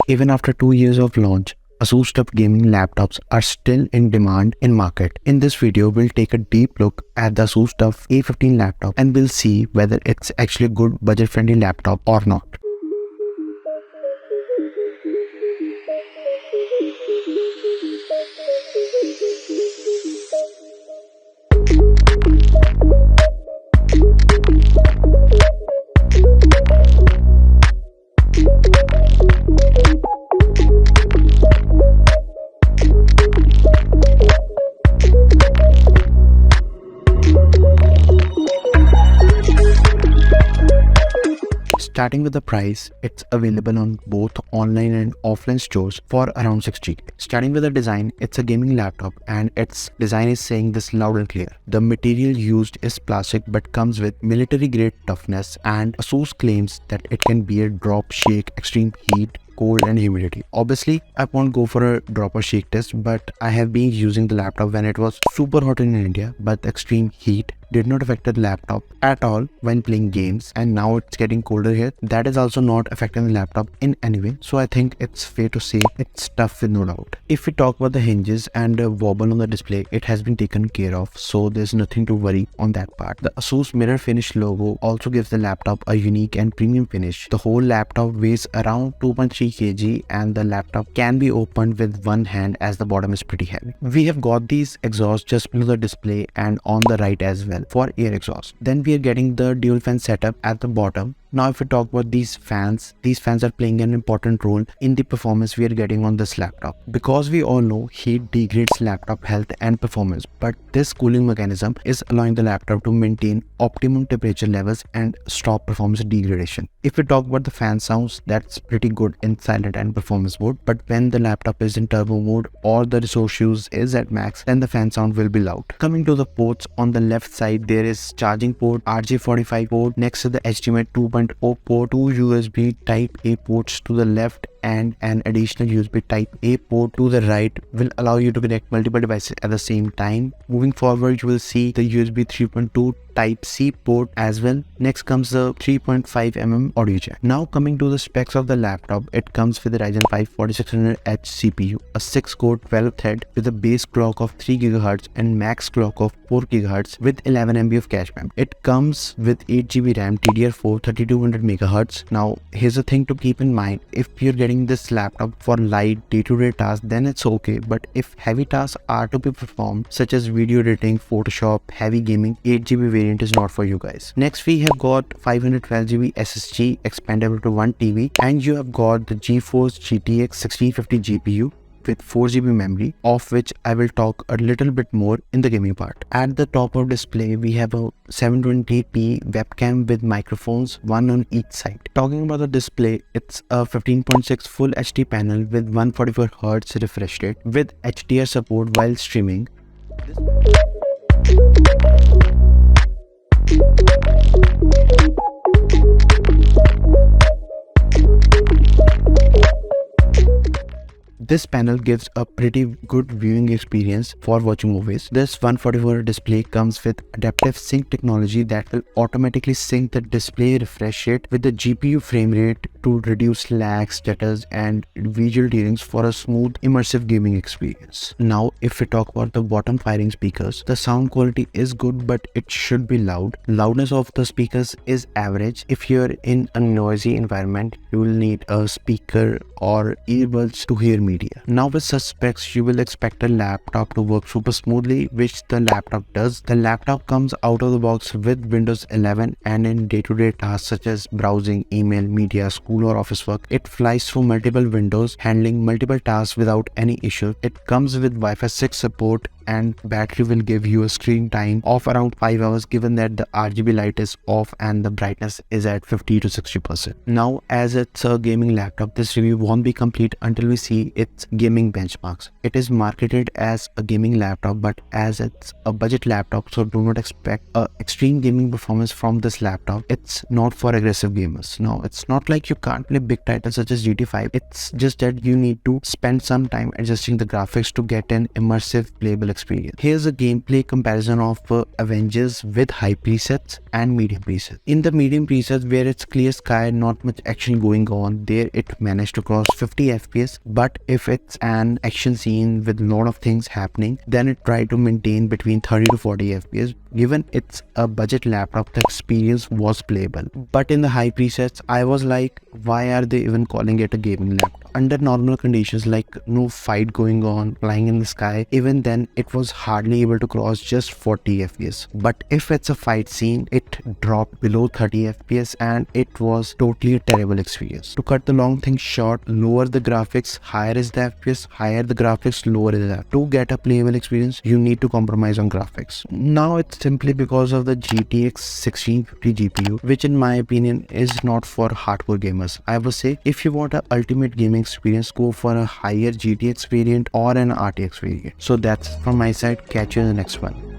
Even after 2 years of launch, Asus Tuff gaming laptops are still in demand in market. In this video, we'll take a deep look at the Asus Tuff A15 laptop and we'll see whether it's actually a good budget-friendly laptop or not. Starting with the price, it's available on both online and offline stores for around 60k. Starting with the design, it's a gaming laptop and its design is saying this loud and clear. The material used is plastic but comes with military grade toughness, and Asus claims that it can bear drop, shake, extreme heat, cold and humidity. Obviously, I won't go for a drop or shake test, but I have been using the laptop when it was super hot in India, but extreme heat did not affect the laptop at all when playing games, and now it's getting colder here. That is also not affecting the laptop in any way, so I think it's fair to say it's tough with no doubt. If we talk about the hinges and the wobble on the display, it has been taken care of, so there's nothing to worry on that part. The Asus mirror finish logo also gives the laptop a unique and premium finish. The whole laptop weighs around 2.3 kg and the laptop can be opened with one hand as the bottom is pretty heavy. We have got these exhausts just below the display and on the right as well for air exhaust. Then we are getting the dual fan setup at the bottom. Now if we talk about these fans are playing an important role in the performance we are getting on this laptop, because we all know heat degrades laptop health and performance, but this cooling mechanism is allowing the laptop to maintain optimum temperature levels and stop performance degradation. If we talk about the fan sounds, that's pretty good in silent and performance mode, but when the laptop is in turbo mode or the resource use is at max, then the fan sound will be loud. Coming to the ports, on the left side there is charging port, RJ45 port, next to the HDMI 2.0 port, 2 USB Type A ports to the left and an additional USB Type A port to the right will allow you to connect multiple devices at the same time. Moving forward, you will see the USB 3.2 Type C port as well. Next comes the 3.5mm audio jack. Now coming to the specs of the laptop, it comes with a Ryzen 5 4600H CPU, a 6-core 12-thread with a base clock of 3 GHz and max clock of 4 GHz with 11 MB of cache memory. It comes with 8 GB RAM, DDR4 3200 MHz. Now here's a thing to keep in mind: if you're getting this laptop for light day-to-day tasks, then it's okay, but if heavy tasks are to be performed such as video editing, Photoshop, heavy gaming, 8 GB variant is not for you guys. Next we have got 512 GB SSD expandable to 1 TB, and you have got the GeForce GTX 1650 GPU with 4 GB memory, of which I will talk a little bit more in the gaming part. At the top of display we have a 720p webcam with microphones, one on each side. Talking about the display, it's a 15.6 Full HD panel with 144Hz refresh rate with HDR support while streaming. This panel gives a pretty good viewing experience for watching movies. This 144 display comes with adaptive sync technology that will automatically sync the display refresh rate with the GPU frame rate to reduce lag, stutters and visual tearings for a smooth immersive gaming experience. Now if we talk about the bottom firing speakers, the sound quality is good but it should be loud. Loudness of the speakers is average. If you're in a noisy environment, you will need a speaker or earbuds to hear media. Now with such specs, you will expect a laptop to work super smoothly, which the laptop does. The laptop comes out of the box with Windows 11, and in day-to-day tasks such as browsing, email, media, school or office work, it flies through multiple windows, handling multiple tasks without any issue. It comes with Wi-Fi 6 support, and battery will give you a screen time of around 5 hours given that the RGB light is off and the brightness is at 50 to 60%. Now as it's a gaming laptop, this review won't be complete until we see its gaming benchmarks. It is marketed as a gaming laptop, but as it's a budget laptop, so do not expect extreme gaming performance from this laptop. It's not for aggressive gamers. No, it's not like you can't play big titles such as GTA 5. It's just that you need to spend some time adjusting the graphics to get an immersive playable experience. Here's a gameplay comparison of Avengers with high presets and medium presets. In the medium presets, where it's clear sky, not much action going on, there it managed to cross 50 FPS, but if it's an action scene with a lot of things happening, then it tried to maintain between 30 to 40 FPS. Given it's a budget laptop, the experience was playable. But in the high presets, I was like, why are they even calling it a gaming laptop? Under normal conditions, like no fight going on, flying in the sky, even then it was hardly able to cross just 40 FPS. But if it's a fight scene, it dropped below 30 FPS and it was totally a terrible experience. To cut the long thing short, lower the graphics, higher is the FPS, higher the graphics, lower is the FPS. To get a playable experience, you need to compromise on graphics. Now it's simply because of the GTX 1650 GPU, which in my opinion is not for hardcore gamers. I would say if you want an ultimate gaming experience, go for a higher GTX variant or an RTX variant. So that's from my side. Catch you in the next one.